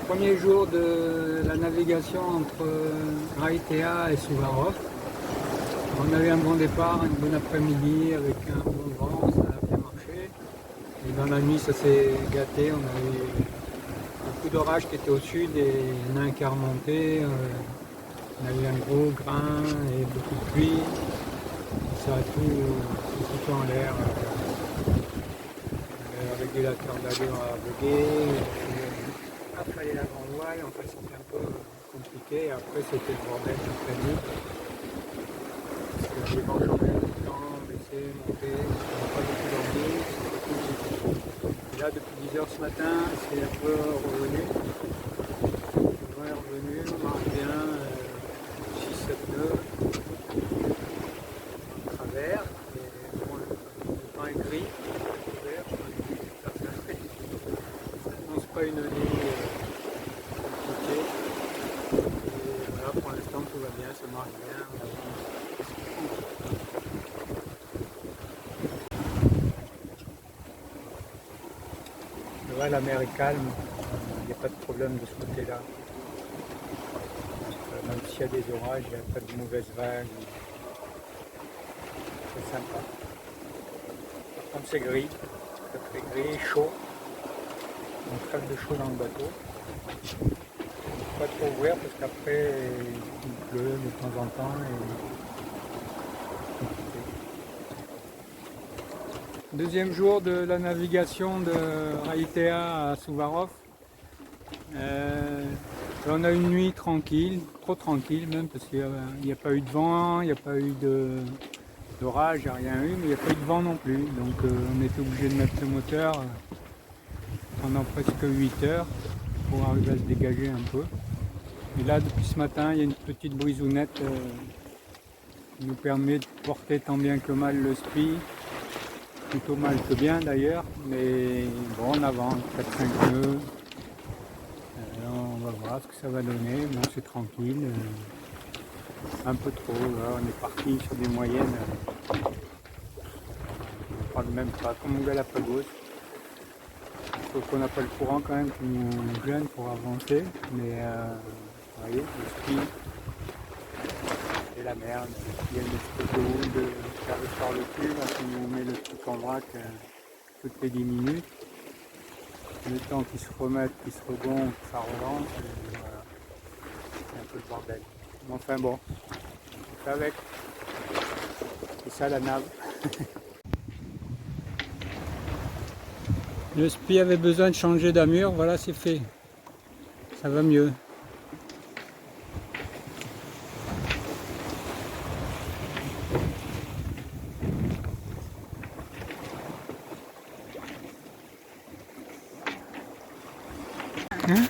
Premier jour de la navigation entre Raitea et Suvarov. On a eu un bon départ, une bonne après-midi avec un bon vent, ça a bien marché. Et dans la nuit ça s'est gâté, on a eu beaucoup d'orages qui étaient au sud et un qui a remonté. On a eu un gros grain et beaucoup de pluie. Ça a tout foutu en l'air. Le régulateur d'allure a bugué. Il a fallu la grande voile, enfin c'était un peu compliqué. Après c'était le bordel après nous. Parce que les vents changeaient tout le temps, baissaient, montaient, on n'a pas beaucoup dormi, c'était compliqué. Et là depuis 10 heures ce matin, c'est un peu revenu. Le vent est revenu, on marche bien, 6-7 nœuds en travers. Et bon, le temps est gris, couvert, ça n'annonce pas une nuit compliquée. Et voilà, pour l'instant tout va bien, ça marche bien. Ouais, la mer est calme, il n'y a pas de problème de ce côté-là. Même s'il y a des orages, il n'y a pas de mauvaises vagues. C'est sympa. Par contre c'est gris, très très gris, chaud. On crève de chaud dans le bateau. Pas trop ouvert parce qu'après il pleut de temps en temps. Deuxième jour de la navigation de Raitea à Suvarov. On a une nuit tranquille, trop tranquille même, parce qu'il n'y a pas eu de vent, il n'y a pas eu d'orage, il n'y a rien eu, mais il n'y a pas eu de vent non plus. Donc on était obligé de mettre le moteur pendant presque 8 heures pour arriver à se dégager un peu. Et là depuis ce matin, il y a une petite brisounette qui nous permet de porter tant bien que mal le spi. Plutôt mal que bien d'ailleurs, mais bon, on avance 4-5 nœuds. On va voir ce que ça va donner. Bon, c'est tranquille, un peu trop. Là, on est parti sur des moyennes. On ne parle même pas, comme au Galapagos. Sauf qu'on n'a pas le courant quand même qui nous gêne pour avancer. Mais vous voyez, le ski, c'est la merde. Il y a une espèce de houle qui arrive par le cul, là, qui nous met le truc en vrac toutes les 10 minutes. Le temps qu'ils se remettent, qu'ils se regonflent, que ça relance, et voilà. C'est un peu le bordel. Mais enfin bon, on fait avec. C'est ça la nave. Le spi avait besoin de changer d'amure, voilà c'est fait. Ça va mieux. Hein?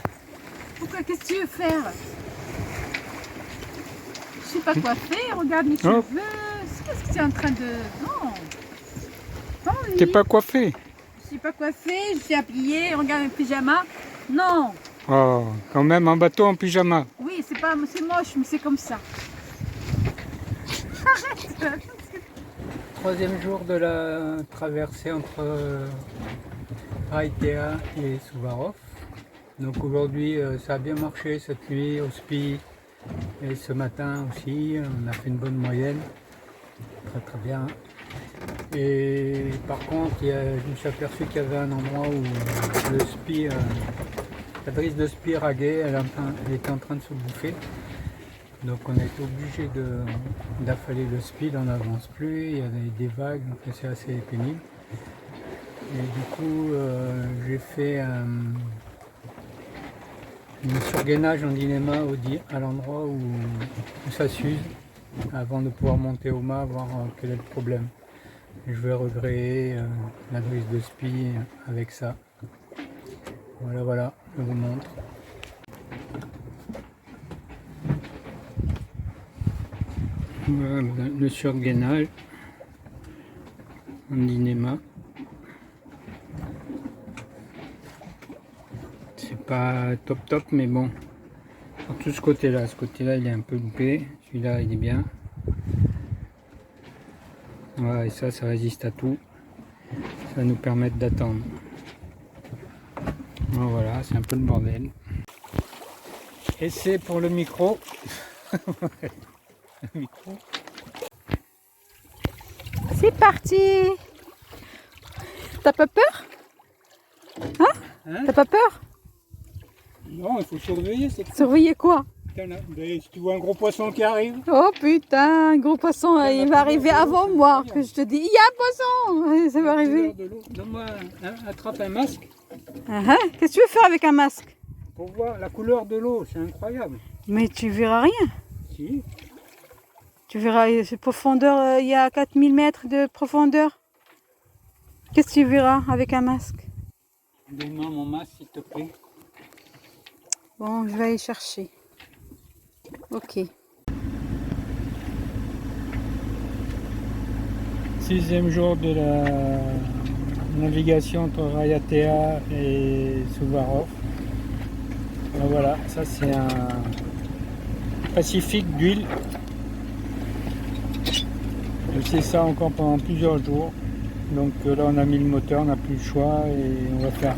Pourquoi? Qu'est-ce que tu veux faire? Je sais pas quoi faire, regarde mes cheveux. Qu'est-ce que tu es en train de... Non. T'es pas coiffé? Je suis pas coiffée, je suis habillée, regarde mes pyjamas. Non. Oh, quand même un bateau en pyjama. Oui, c'est pas, c'est moche, mais c'est comme ça. Arrête. Troisième jour de la traversée entre Raitea et Suvarov. Donc aujourd'hui ça a bien marché cette nuit au spi et ce matin aussi, on a fait une bonne moyenne, très très bien. Et par contre je me suis aperçu qu'il y avait un endroit où le spi, la brise de spi raguait, elle était en train de se bouffer. Donc on a été obligé d'affaler le spi, on n'avance plus, il y avait des vagues, donc c'est assez pénible. Et du coup j'ai fait une surgainage en dynéma à l'endroit où ça s'use, avant de pouvoir monter au mât, voir quel est le problème. Et je vais regréer la brise de spi avec ça. Voilà, je vous montre. Voilà le surgainage en dynéma. C'est pas top mais bon, surtout ce côté là il est un peu loupé, celui-là il est bien. Voilà, et ça résiste à tout, ça va nous permettre d'attendre. Voilà, c'est un peu le bordel. Et c'est pour le micro. Le micro. C'est parti. T'as pas peur? Hein? T'as pas peur? Non, il faut surveiller. Surveiller quoi? Si tu vois un gros poisson qui arrive. Oh putain, un gros poisson, Tiens, il la va couleur arriver de l'eau, avant c'est moi. incroyable. Que je te dis, il y a un poisson. Ça va arriver. Donne-moi, attrape un masque Qu'est-ce que tu veux faire avec un masque? pour voir la couleur de l'eau. C'est incroyable. Mais tu verras rien. Si. Tu verras, cette profondeur, il y a 4000 mètres de profondeur. Qu'est-ce que tu verras avec un masque? Donne-moi mon masque, s'il te plaît. Bon, je vais aller chercher. Ok. 6e jour de la navigation entre Rayatea et Suvarov. Ben voilà, ça c'est un Pacifique d'huile. Et c'est ça encore pendant plusieurs jours. Donc là on a mis le moteur, on n'a plus le choix et on va faire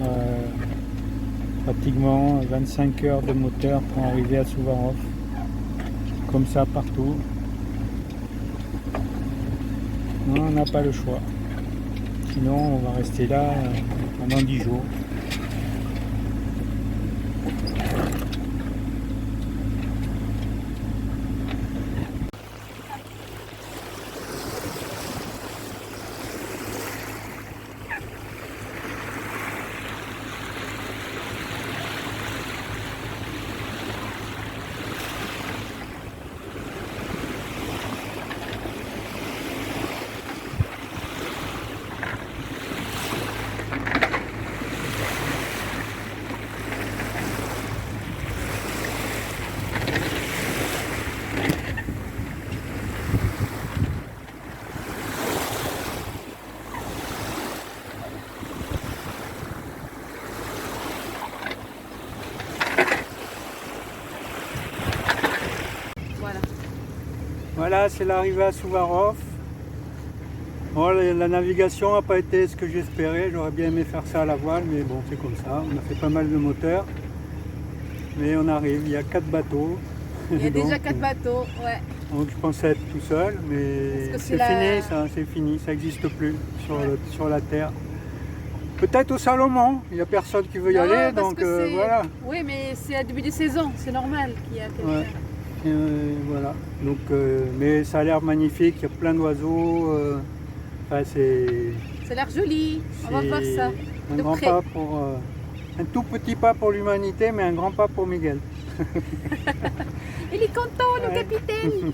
pratiquement 25 heures de moteur pour arriver à Suvarov. Comme ça partout. Non, on n'a pas le choix. Sinon, on va rester là pendant 10 jours. Voilà. Voilà, c'est l'arrivée à Suvarov. Bon, la navigation n'a pas été ce que j'espérais. J'aurais bien aimé faire ça à la voile, mais bon, c'est comme ça. On a fait pas mal de moteurs. Mais on arrive, il y a 4 bateaux. Il y a déjà Donc, 4 bateaux, ouais. Donc je pensais être tout seul, mais Parce que c'est fini ça, c'est fini, ça n'existe plus sur la Terre. Peut-être au Salomon, il n'y a personne qui veut y Non, aller, parce donc que c'est- voilà. Oui, mais c'est à début de saison, c'est normal qu'il y a quelqu'un. Ouais. Voilà. Donc, mais ça a l'air magnifique, il y a plein d'oiseaux. Enfin, Ça a l'air joli, on va voir ça. un de grand près. pas pour, un tout petit pas pour l'humanité, mais un grand pas pour Miguel. Il est content, le Ouais. capitaine.